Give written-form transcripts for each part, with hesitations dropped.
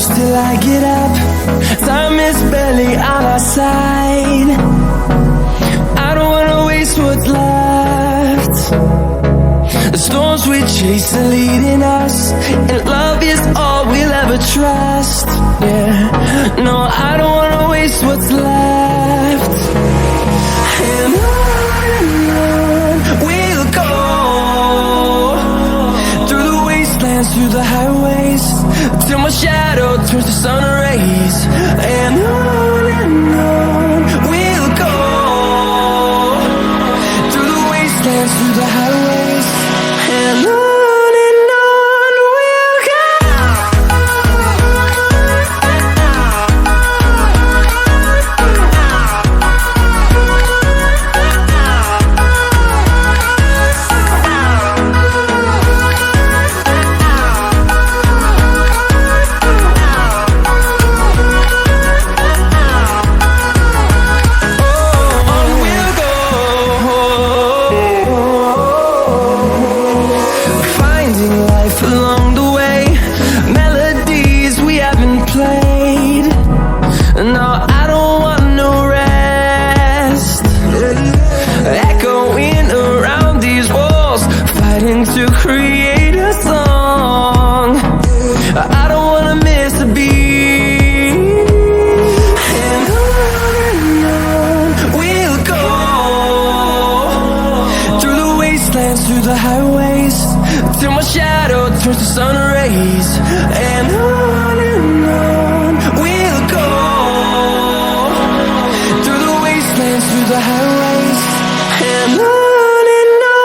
close till I get up. Time is barely on our side. I don't wanna waste what's left. The storms we chase are leading us, and love is all we'll ever trust. Yeah, no, I don't wanna waste what's left. And on we'll go, through the wastelands, through the highways, till my shadow turns to sun rays. And on we'll go, through the wastelands, through the highways, and on we'll go. Along the way, melodies we haven't played. No, I don't want no rest. Echoing around these walls, fighting to create a song. I don't wanna miss a beat. And on we'll go, through the wastelands, through the highways, till my shadow turns to sun rays. And on we'll go, through the wastelands, through the highways, and on we'll go.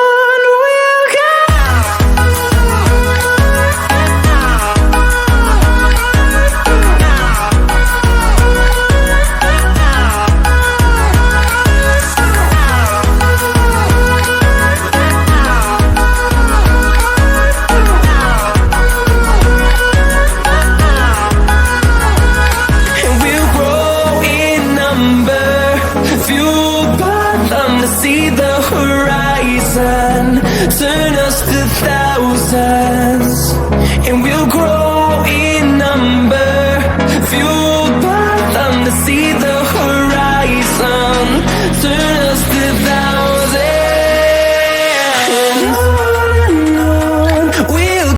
Fueled by them to see the horizon, turn us to thousands, and we'll grow